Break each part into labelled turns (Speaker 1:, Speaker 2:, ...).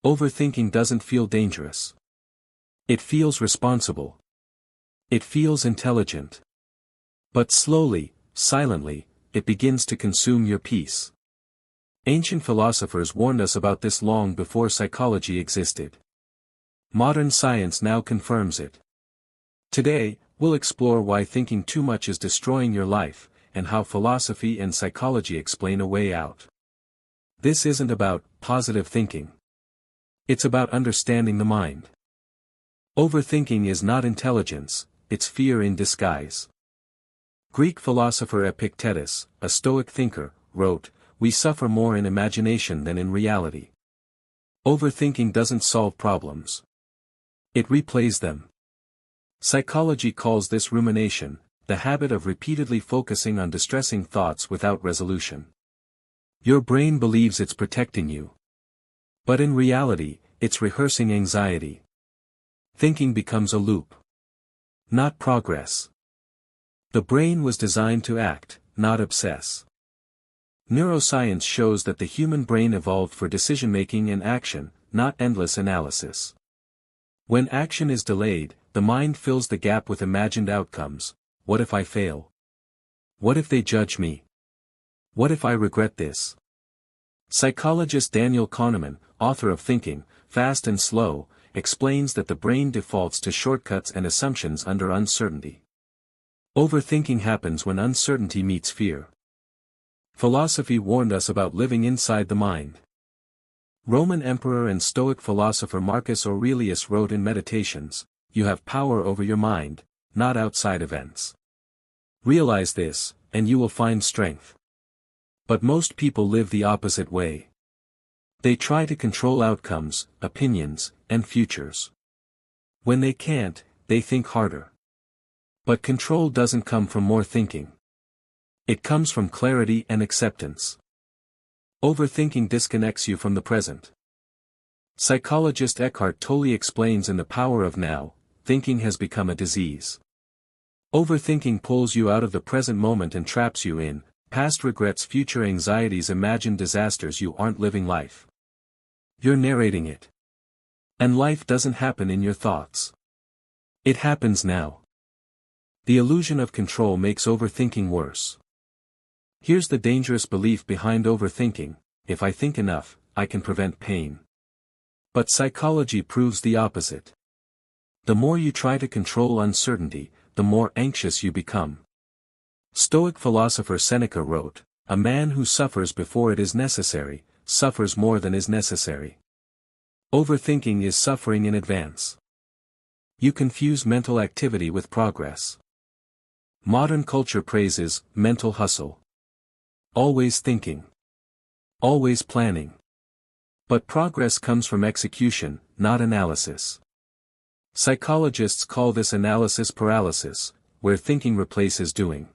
Speaker 1: Overthinking doesn't feel dangerous. It feels responsible. It feels intelligent. But slowly, silently, it begins to consume your peace. Ancient philosophers warned us about this long before psychology existed. Modern science now confirms it. Today, we'll explore why thinking too much is destroying your life, and how philosophy and psychology explain a way out. This isn't about positive thinking. It's about understanding the mind. Overthinking is not intelligence, it's fear in disguise. Greek philosopher Epictetus, a Stoic thinker, wrote, "We suffer more in imagination than in reality." Overthinking doesn't solve problems. It replays them. Psychology calls this rumination, the habit of repeatedly focusing on distressing thoughts without resolution. Your brain believes it's protecting you. But in reality, it's rehearsing anxiety. Thinking becomes a loop. Not progress. The brain was designed to act, not obsess. Neuroscience shows that the human brain evolved for decision-making and action, not endless analysis. When action is delayed, the mind fills the gap with imagined outcomes. What if I fail? What if they judge me? What if I regret this? Psychologist Daniel Kahneman, author of Thinking, Fast and Slow, explains that the brain defaults to shortcuts and assumptions under uncertainty. Overthinking happens when uncertainty meets fear. Philosophy warned us about living inside the mind. Roman emperor and Stoic philosopher Marcus Aurelius wrote in Meditations, "You have power over your mind, not outside events. Realize this, and you will find strength." But most people live the opposite way. They try to control outcomes, opinions, and futures. When they can't, they think harder. But control doesn't come from more thinking. It comes from clarity and acceptance. Overthinking disconnects you from the present. Psychologist Eckhart Tolle explains in The Power of Now, thinking has become a disease. Overthinking pulls you out of the present moment and traps you in past regrets, future anxieties, imagined disasters. You aren't living life. You're narrating it. And life doesn't happen in your thoughts. It happens now. The illusion of control makes overthinking worse. Here's the dangerous belief behind overthinking: if I think enough, I can prevent pain. But psychology proves the opposite. The more you try to control uncertainty, the more anxious you become. Stoic philosopher Seneca wrote, "A man who suffers before it is necessary, suffers more than is necessary." Overthinking is suffering in advance. You confuse mental activity with progress. Modern culture praises mental hustle. Always thinking. Always planning. But progress comes from execution, not analysis. Psychologists call this analysis paralysis, where thinking replaces doing.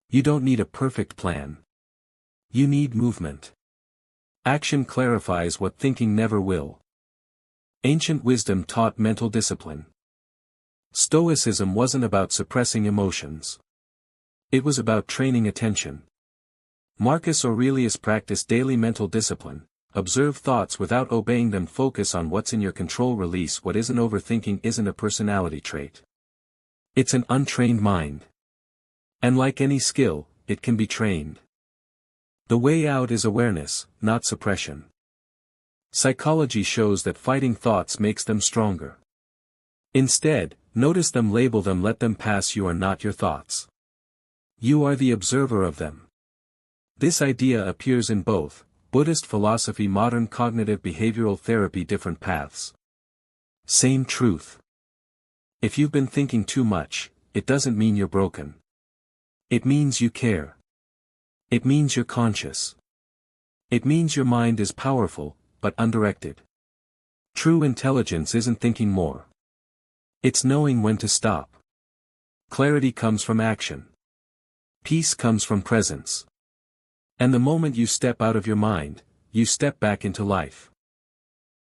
Speaker 1: You don't need a perfect plan. You need movement. Action clarifies what thinking never will. Ancient wisdom taught mental discipline. Stoicism wasn't about suppressing emotions. It was about training attention. Marcus Aurelius practiced daily mental discipline: observe thoughts without obeying them, focus on what's in your control, release what isn't. Overthinking isn't a personality trait. It's an untrained mind. And like any skill, it can be trained. The way out is awareness, not suppression. Psychology shows that fighting thoughts makes them stronger. Instead, notice them, label them, let them pass. You are not your thoughts. You are the observer of them. This idea appears in both Buddhist philosophy, modern cognitive behavioral therapy. Different paths. Same truth. If you've been thinking too much, it doesn't mean you're broken. It means you care. It means you're conscious. It means your mind is powerful, but undirected. True intelligence isn't thinking more. It's knowing when to stop. Clarity comes from action. Peace comes from presence. And the moment you step out of your mind, you step back into life.